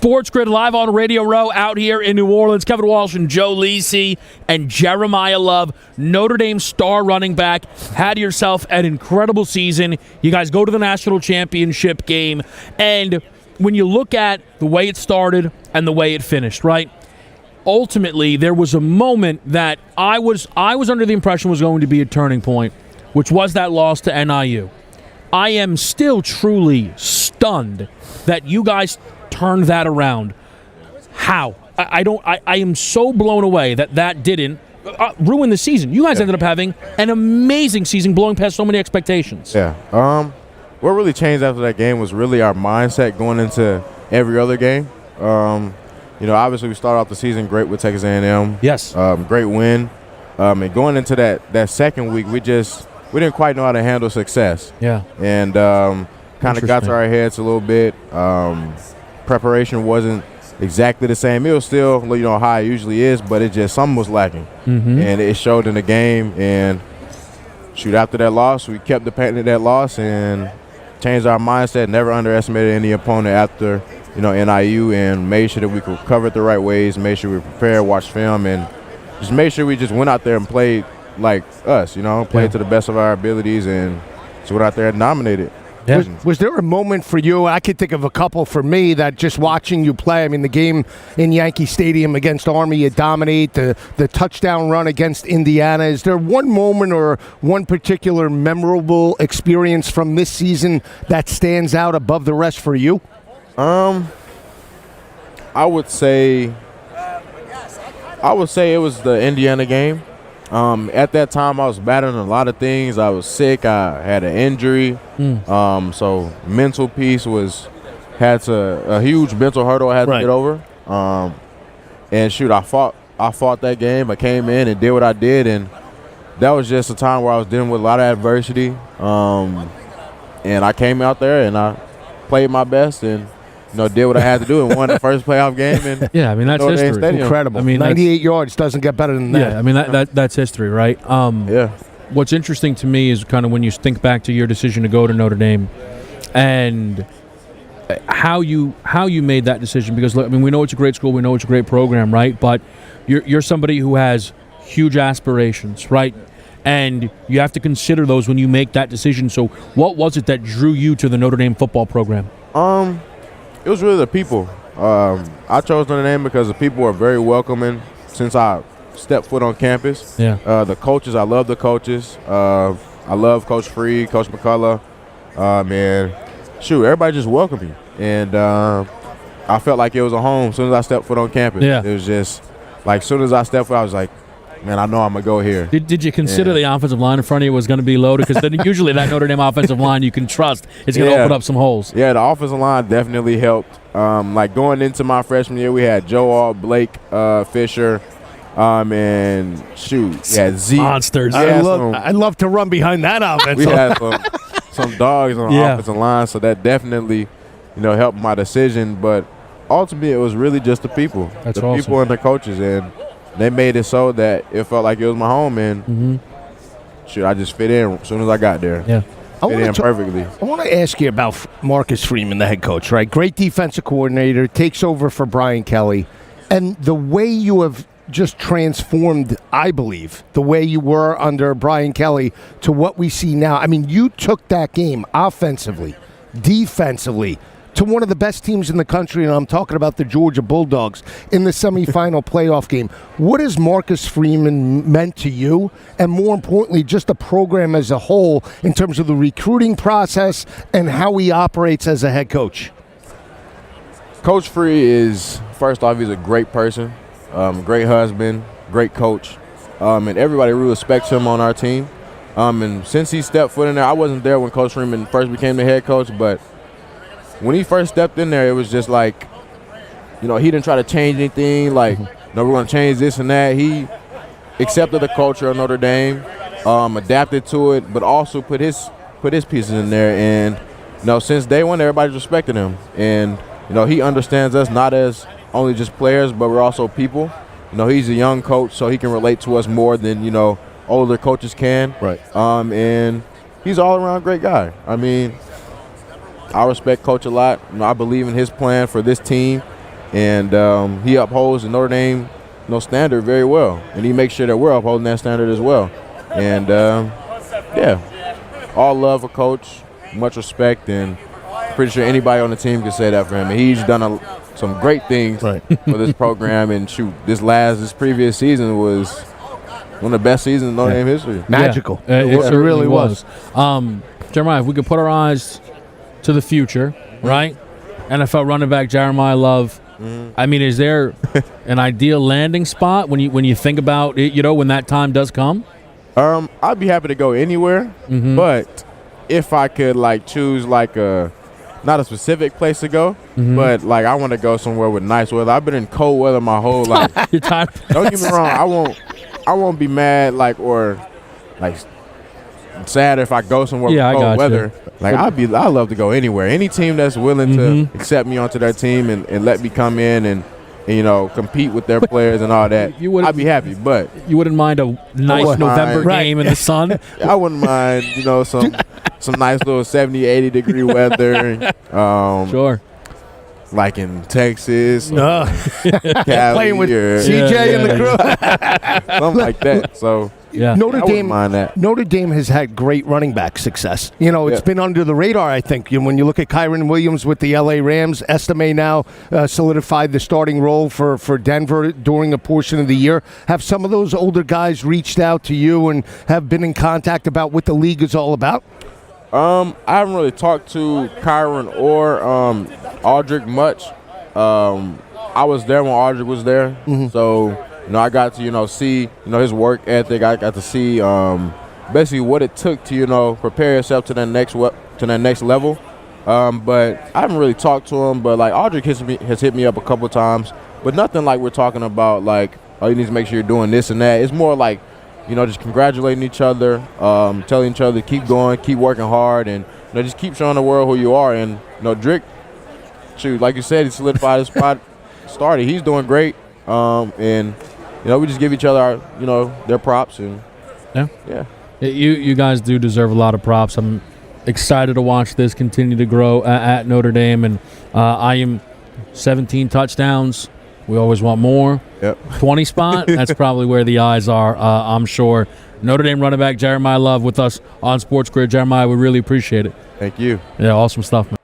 SportsGrid live on Radio Row out here in New Orleans. Kevin Walsh and Joe Lisi and Jeremiyah Love, Notre Dame star running back. Had yourself an incredible season. You guys go to the national championship game. And when you look at the way it started and the way it finished, right? Ultimately, there was a moment that I was under the impression was going to be a turning point, which was that loss to NIU. I am still truly stunned that you guys turned that around. How? I am so blown away that didn't ruin the season. You guys ended up having an amazing season, blowing past so many expectations. Yeah. What really changed after that game was really our mindset going into every other game. Obviously we started off the season great with Texas A&M. Yes. Great win. And going into that second week, we didn't quite know how to handle success. Yeah. And kind of got to our heads a little bit. Preparation wasn't exactly the same. It was still, how it usually is, but it just something was lacking. Mm-hmm. And it showed in the game. And after that loss, we kept the pain of that loss and changed our mindset. Never underestimated any opponent after NIU, and made sure that we could cover it the right ways. Made sure we prepared, watched film, and just made sure we just went out there and played like us. Played to the best of our abilities, and just went out there and dominated. Yeah. Was there a moment for you? I could think of a couple for me that just watching you play. I mean, the game in Yankee Stadium against Army, you dominate. The touchdown run against Indiana. Is there one moment or one particular memorable experience from this season that stands out above the rest for you? I would say it was the Indiana game. At that time, I was battling a lot of things. I was sick. I had an injury. So mental piece had a huge mental hurdle I had to get over. I fought that game. I came in and did what I did, and that was just a time where I was dealing with a lot of adversity. And I came out there and I played my best and did what I had to do and won the first playoff game. And that's history. Incredible. I mean, 98 yards doesn't get better than that. Yeah, I mean that's history, right? What's interesting to me is kind of when you think back to your decision to go to Notre Dame, and how you made that decision. Because look, I mean, we know it's a great school, we know it's a great program, right? But you're somebody who has huge aspirations, right? And you have to consider those when you make that decision. So, what was it that drew you to the Notre Dame football program? It was really the people. I chose Notre Dame because the people were very welcoming since I stepped foot on campus. Yeah. The coaches, I love the coaches. I love Coach Freed, Coach McCullough. Everybody just welcomed me. And I felt like it was a home as soon as I stepped foot on campus. Yeah. It was just like as soon as I stepped foot, I was like, man, I know I'm going to go here. Did you consider the offensive line in front of you was going to be loaded? Because then usually that Notre Dame offensive line you can trust is going to open up some holes. Yeah, the offensive line definitely helped. Going into my freshman year, we had Joe Alt, Blake Fisher, and Zeke. Monsters. I'd love to run behind that offense. We had some dogs on the offensive line, so that definitely helped my decision. But ultimately, it was really just the people. That's the awesome. People and the coaches, and they made it so that it felt like it was my home, and I just fit in as soon as I got there. Yeah. Fit in perfectly. I want to ask you about Marcus Freeman, the head coach, right? Great defensive coordinator, takes over for Brian Kelly. And the way you have just transformed, I believe, the way you were under Brian Kelly to what we see now. I mean, you took that game offensively, defensively, to one of the best teams in the country, and I'm talking about the Georgia Bulldogs, in the semifinal playoff game. What has Marcus Freeman meant to you, and more importantly, just the program as a whole in terms of the recruiting process and how he operates as a head coach? Coach Free is, first off, he's a great person, great husband, great coach, and everybody really respects him on our team. And since he stepped foot in there, I wasn't there when Coach Freeman first became the head coach, but when he first stepped in there, it was just like, he didn't try to change anything. Like, no, we're going to change this and that. He accepted the culture of Notre Dame, adapted to it, but also put his pieces in there. And, since day one, everybody's respected him. And, he understands us not as only just players, but we're also people. He's a young coach, so he can relate to us more than, older coaches can. Right. And he's an all-around great guy. I mean, I respect Coach a lot. I believe in his plan for this team. and he upholds the Notre Dame standard very well, and he makes sure that we're upholding that standard as well. And all love for Coach, much respect, and pretty sure anybody on the team can say that for him. And he's done some great things for this program. And shoot, this previous season was one of the best seasons in Notre Dame history. Magical. Yeah. It really was. Jeremiah, if we could put our eyes to the future, right? NFL running back Jeremiyah Love. I mean, is there an ideal landing spot when you think about it, when that time does come? I'd be happy to go anywhere, but if I could choose not a specific place to go, but I want to go somewhere with nice weather. I've been in cold weather my whole life. You're tired. Don't get me wrong, I won't be mad or sad if I go somewhere with cold weather. I love to go anywhere. Any team that's willing to accept me onto their team and let me come in and compete with their players and all that, I'd be happy. But you wouldn't mind a nice November game in the sun? I wouldn't mind, some nice little 70, 80 degree weather. Sure. Like in Texas, Cali, playing with CJ and the crew, something like that. So Notre Dame, mind that. Notre Dame has had great running back success. It's been under the radar, I think. When you look at Kyron Williams with the LA Rams, Estime now solidified the starting role for Denver during a portion of the year. Have some of those older guys reached out to you and have been in contact about what the league is all about? I haven't really talked to Kyron or Aldrick much. I was there when Aldrick was there, so I got to see his work ethic. I got to see basically what it took to prepare yourself to that next level. But I haven't really talked to him. But Aldrick has hit me up a couple of times, but nothing we're talking about oh, you need to make sure you're doing this and that. It's more just congratulating each other, telling each other to keep going, keep working hard, and just keep showing the world who you are. And Drick, shoot, like you said, he solidified his spot, started. He's doing great, and we just give each other their props. And yeah. You guys do deserve a lot of props. I'm excited to watch this continue to grow at Notre Dame, and I am 17 touchdowns. We always want more. Yep. 20 spot, that's probably where the eyes are, I'm sure. Notre Dame running back Jeremiyah Love with us on SportsGrid. Jeremiah, we really appreciate it. Thank you. Yeah, awesome stuff, man.